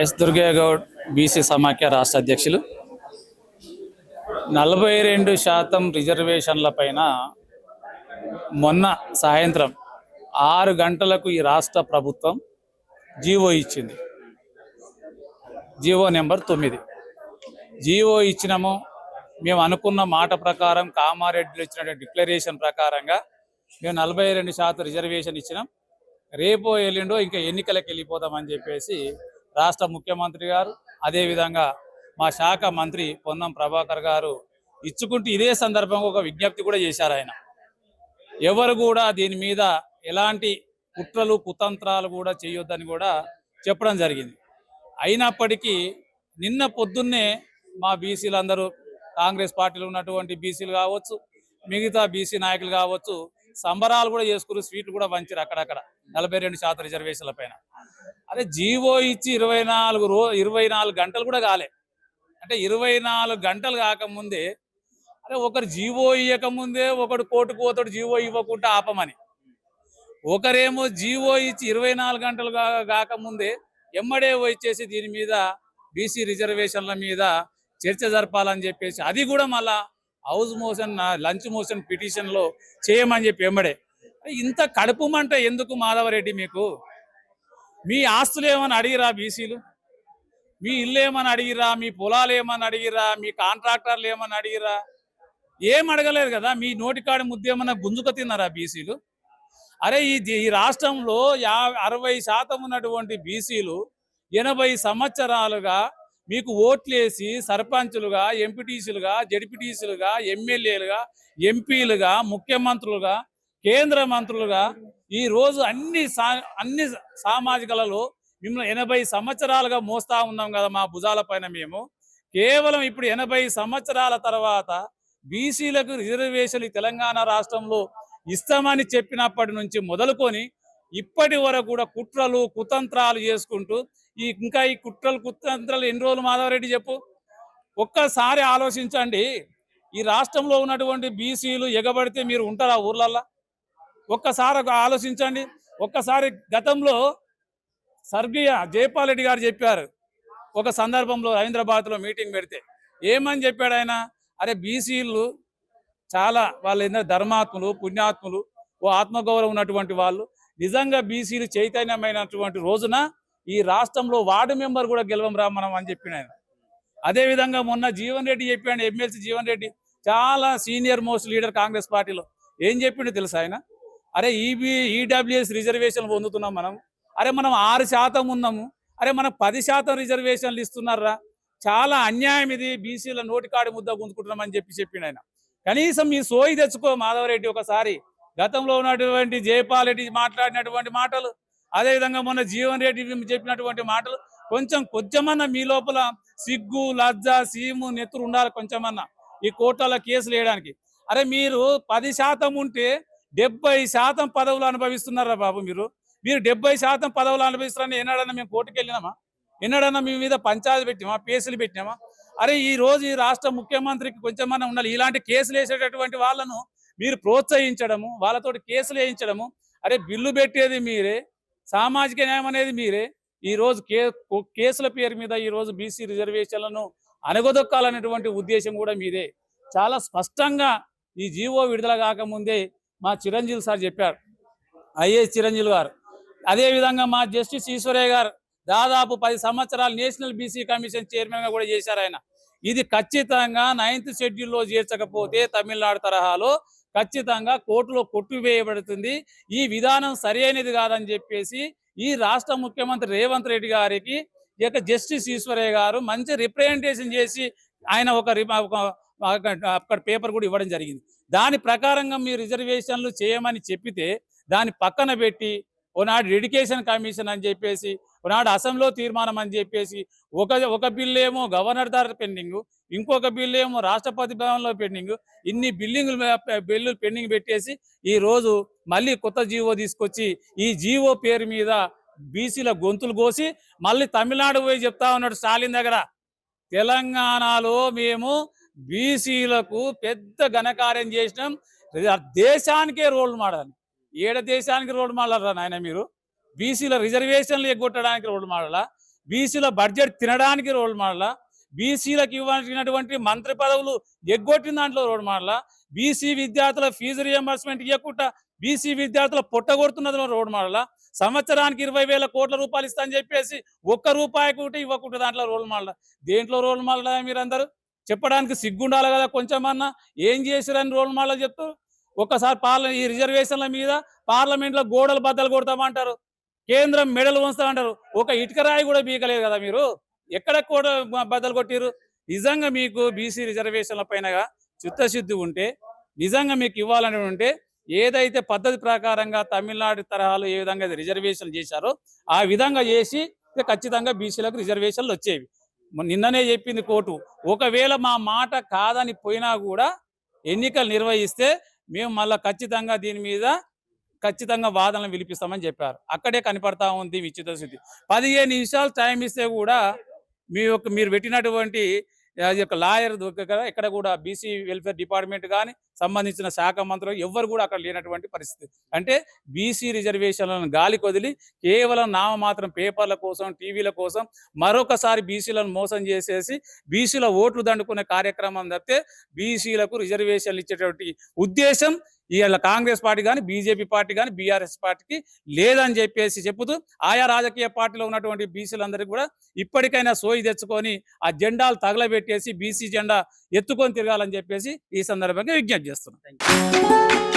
Yes Durgaiah Goud BC సమాఖ్య రాష్ట్ర అధ్యక్షులు. 42% రిజర్వేషన్ల పైన మొన్న సాయంత్రం 6 గంటలకు ఈ రాష్ట్ర ప్రభుత్వం జీవో ఇచ్చింది. జీవో నెంబర్ 9 జీవో ఇచ్చినాము. మేము అనుకున్న మాట ప్రకారం కామారెడ్డిలో ఇచ్చిన డిక్లరేషన్ ప్రకారంగా మేము 42% రిజర్వేషన్ ఇచ్చినాం. రేపో ఎల్లుండో ఇంకా ఎన్నికలకు వెళ్ళిపోతామని చెప్పేసి రాష్ట్ర ముఖ్యమంత్రి గారు, అదేవిధంగా మా శాఖ మంత్రి పొన్నం ప్రభాకర్ గారు ఇచ్చుకుంటూ ఇదే సందర్భంగా ఒక విజ్ఞప్తి కూడా చేశారు. ఆయన ఎవరు కూడా దీని మీద ఎలాంటి కుట్రలు కుతంత్రాలు కూడా చేయొద్దని కూడా చెప్పడం జరిగింది. అయినప్పటికీ నిన్న పొద్దున్నే మా బీసీలందరూ, కాంగ్రెస్ పార్టీలో ఉన్నటువంటి బీసీలు కావచ్చు, మిగతా బీసీ నాయకులు కావచ్చు, సంబరాలు కూడా చేసుకుని స్వీట్లు కూడా పంచారు అక్కడక్కడ 42% రిజర్వేషన్ల పైన. అదే జీవో ఇచ్చి 24 గంటలు కూడా కాలే. అంటే 24 గంటలు కాకముందే, అదే ఒకరు జీవో ఇవ్వకముందే ఒకడు కోర్టుకు పోతాడు జీవో ఇవ్వకుండా ఆపమని, ఒకరేమో జీవో ఇచ్చి 24 గంటలు కాకముందే ఎమ్మడే వచ్చేసి దీని మీద బీసీ రిజర్వేషన్ల మీద చర్చ జరపాలని చెప్పేసి అది కూడా మళ్ళా హౌస్ మోషన్ లంచ్ మోషన్ పిటిషన్లో చేయమని చెప్పి ఎమ్మడే. ఇంత కడుపు మంట ఎందుకు మాధవరెడ్డి? మీకు మీ ఆస్తులు ఏమని అడిగిరా బీసీలు? మీ ఇల్లు ఏమని అడిగిరా? మీ పొలాలు ఏమని అడిగిరా? మీ కాంట్రాక్టర్లు ఏమని అడిగిరా? ఏం అడగలేదు కదా. మీ నోటికాడి ముద్ద ఏమన్నా గుంజుక తిన్నారా బీసీలు? అరే ఈ రాష్ట్రంలో 60% ఉన్నటువంటి బీసీలు 80 సంవత్సరాలుగా మీకు ఓట్లేసి సర్పంచులుగా, ఎంపీటీసీలుగా, జడ్పీటీసీలుగా, ఎమ్మెల్యేలుగా, ఎంపీలుగా, ముఖ్యమంత్రులుగా, కేంద్ర మంత్రులుగా ఈరోజు అన్ని సామాజికలలో మిమ్మల్ని 80 సంవత్సరాలుగా మోస్తా ఉన్నాం కదా మా భుజాల పైన. మేము కేవలం ఇప్పుడు 80 సంవత్సరాల తర్వాత బీసీలకు రిజర్వేషన్లు తెలంగాణ రాష్ట్రంలో ఇస్తామని చెప్పినప్పటి నుంచి మొదలుకొని ఇప్పటి వరకు కూడా కుట్రలు కుతంత్రాలు చేసుకుంటూ ఇంకా ఈ కుట్రలు కుతంత్రాలు ఎన్ని రోజులు మాధవరెడ్డి చెప్పు? ఒక్కసారి ఆలోచించండి. ఈ రాష్ట్రంలో ఉన్నటువంటి బీసీలు ఎగబడితే మీరు ఉంటారా ఊర్లల్లో? ఒక్కసారి ఆలోచించండి. ఒక్కసారి గతంలో స్వర్గీయ జైపాల్ రెడ్డి గారు చెప్పారు ఒక సందర్భంలో, హైదరాబాద్లో మీటింగ్ పెడితే ఏమని చెప్పాడు ఆయన? అరే బీసీలు చాలా వాళ్ళు ఏంటంటే ధర్మాత్ములు, పుణ్యాత్ములు, ఓ ఆత్మగౌరవం ఉన్నటువంటి వాళ్ళు, నిజంగా బీసీలు చైతన్యమైనటువంటి రోజున ఈ రాష్ట్రంలో వార్డు మెంబర్ కూడా గెలవం రా మనం అని చెప్పిన ఆయన. అదేవిధంగా మొన్న జీవన్ రెడ్డి చెప్పాడు, ఎమ్మెల్సీ జీవన్ రెడ్డి, చాలా సీనియర్ మోస్ట్ లీడర్ కాంగ్రెస్ పార్టీలో. ఏం చెప్పిండు తెలుసా ఆయన? అరే ఈడబ్ల్యూఎస్ రిజర్వేషన్లు పొందుతున్నాం మనం. అరే మనం 6% ఉన్నాము. అరే మనకు 10% రిజర్వేషన్లు ఇస్తున్నారా? చాలా అన్యాయం ఇది, బీసీల నోటికాడి ముద్ద గుంజుకుంటున్నామని చెప్పిండు ఆయన. కనీసం ఈ సోయి తెచ్చుకో మాధవరెడ్డి ఒకసారి. గతంలో ఉన్నటువంటి జైపాల్ రెడ్డి మాట్లాడినటువంటి మాటలు, అదేవిధంగా మొన్న జీవన్ రెడ్డి చెప్పినటువంటి మాటలు కొంచెమన్నా మీ లోపల సిగ్గు, లజ్జ, సీము, నెత్తురు ఉండాలి కొంచెమన్నా ఈ కోర్టుల కేసులు వేయడానికి. అరే మీరు 10% ఉంటే 70% పదవులు అనుభవిస్తున్నారా బాబు? మీరు 70% పదవులు అనుభవిస్తున్నారని ఎన్నడన్నా మేము కోర్టుకు వెళ్ళినామా? ఎన్నడన్నా మీ మీద పంచాయతీ పెట్టినామా? కేసులు పెట్టినామా? అరే ఈ రోజు ఈ రాష్ట్ర ముఖ్యమంత్రికి కొంచెమన్నా ఉండాలి. ఇలాంటి కేసులు వేసేటటువంటి వాళ్ళను మీరు ప్రోత్సహించడము, వాళ్ళతోటి కేసులు వేయించడము. అరే బిల్లు పెట్టేది మీరే, సామాజిక న్యాయం అనేది మీరే. ఈరోజు కేసుల పేరు మీద ఈరోజు బీసీ రిజర్వేషన్లను అనగదొక్కాలనేటువంటి ఉద్దేశం కూడా మీదే. చాలా స్పష్టంగా ఈ జీవో విడుదల కాకముందే మా చిరంజీవి సార్ చెప్పారు, ఐఏఎస్ చిరంజీవి గారు. అదేవిధంగా మా జస్టిస్ ఈశ్వరయ్య గారు దాదాపు 10 సంవత్సరాలు నేషనల్ బీసీ కమిషన్ చైర్మన్గా కూడా చేశారు ఆయన. ఇది ఖచ్చితంగా 9th షెడ్యూల్లో చేర్చకపోతే తమిళనాడు తరహాలో ఖచ్చితంగా కోర్టులో కొట్టివేయబడుతుంది. ఈ విధానం సరైనది కాదని చెప్పేసి ఈ రాష్ట్ర ముఖ్యమంత్రి రేవంత్ రెడ్డి గారికి జస్టిస్ ఈశ్వరయ్య గారు మంచి రిప్రజెంటేషన్ చేసి ఆయన అక్కడ పేపర్ కూడా ఇవ్వడం జరిగింది. దాని ప్రకారంగా మీరు రిజర్వేషన్లు చేయమని చెప్పితే దాన్ని పక్కన పెట్టి ఓనాడు ఎడ్యుకేషన్ కమిషన్ అని చెప్పేసి, ఓనాడు అసెంబ్లీలో తీర్మానం అని చెప్పేసి ఒక బిల్లు ఏమో గవర్నర్ ద్వారా పెండింగ్, ఇంకొక బిల్లు ఏమో రాష్ట్రపతి భవన్లో పెండింగ్, ఇన్ని బిల్లులు పెండింగ్ పెట్టేసి ఈ రోజు మళ్ళీ కొత్త జీవో తీసుకొచ్చి ఈ జీవో పేరు మీద బీసీల గొంతులు కోసి మళ్ళీ తమిళనాడు పోయి చెప్తా ఉన్నాడు స్టాలిన్ దగ్గర, తెలంగాణలో మేము బీసీలకు పెద్ద ఘనకార్యం చేసినాం, దేశానికే రోల్ మోడల్. దేశానికి రోల్ మోడల్ రా నాయన మీరు? బీసీల రిజర్వేషన్లు ఎగ్గొట్టడానికి రోల్ మోడలా? బీసీల బడ్జెట్ తినడానికి రోల్ మోడల్, బీసీలకు ఇవ్వాల్సినటువంటి మంత్రి పదవులు ఎగ్గొట్టిన దాంట్లో రోల్ మోడల్, బీసీ విద్యార్థుల ఫీజు రియంబర్స్మెంట్ ఇవ్వకుండా బీసీ విద్యార్థుల పొట్టగొడుతున్నది రోడ్ మోడల్, సంవత్సరానికి 20,000 కోట్ల రూపాయలు ఇస్తా అని చెప్పేసి ₹1 కూడా ఇవ్వకుండా దాంట్లో రోల్ మోడల్. దేంట్లో రోల్ మోడల్ మీరందరూ చెప్పడానికి సిగ్గుండాలి కదా కొంచెమన్నా. ఏం చేసిరని రోల్ మోడల్ చెప్తూ ఒక్కసారి ఈ రిజర్వేషన్ల మీద పార్లమెంట్లో గోడలు బద్దలు కొడతామంటారు, కేంద్రం మెడలు ఉంచుతామంటారు. ఒక ఇటుక రాయి కూడా బీకలేదు కదా మీరు. ఎక్కడ కూడా బద్దలు కొట్టిరు? నిజంగా మీకు బీసీ రిజర్వేషన్ల పైనగా చిత్తశుద్ధి ఉంటే, నిజంగా మీకు ఇవ్వాలని ఉంటే, ఏదైతే పద్ధతి ప్రకారంగా తమిళనాడు తరహాలో ఏ విధంగా రిజర్వేషన్లు చేశారో ఆ విధంగా చేసి ఖచ్చితంగా బీసీలకు రిజర్వేషన్లు వచ్చేవి. నిన్ననే చెప్పింది కోర్టు, ఒకవేళ మా మాట కాదని పోయినా కూడా ఎన్నికలు నిర్వహిస్తే మేము మళ్ళీ ఖచ్చితంగా దీని మీద ఖచ్చితంగా వాదనలు విలిపిస్తామని చెప్పారు. అక్కడే కనపడతా ఉంది విచిత్రశుద్ధి. 15 నిమిషాలు టైం ఇస్తే కూడా మీరు పెట్టినటువంటి లాయర్ కదా, ఇక్కడ కూడా బీసీ వెల్ఫేర్ డిపార్ట్మెంట్ కానీ సంబంధించిన శాఖ మంత్రులు ఎవ్వరు కూడా అక్కడ లేనటువంటి పరిస్థితి. అంటే బీసీ రిజర్వేషన్లను గాలి కొదిలి కేవలం నామమాత్రం పేపర్ల కోసం, టీవీల కోసం మరొకసారి బీసీలను మోసం చేసేసి బీసీల ఓట్లు దండుకునే కార్యక్రమం తప్పితే బీసీలకు రిజర్వేషన్లు ఇచ్చేటువంటి ఉద్దేశం ఇవాళ కాంగ్రెస్ పార్టీ కానీ, బీజేపీ పార్టీ కానీ, బీఆర్ఎస్ పార్టీకి లేదని చెప్పేసి చెబుతూ ఆయా రాజకీయ పార్టీలో ఉన్నటువంటి బీసీలందరికీ కూడా ఇప్పటికైనా సోయి తెచ్చుకొని ఆ జెండాలు తగలబెట్టేసి బీసీ జెండా ఎత్తుకొని తిరగాలని చెప్పేసి ఈ సందర్భంగా విజ్ఞప్తి చేస్తున్నాం.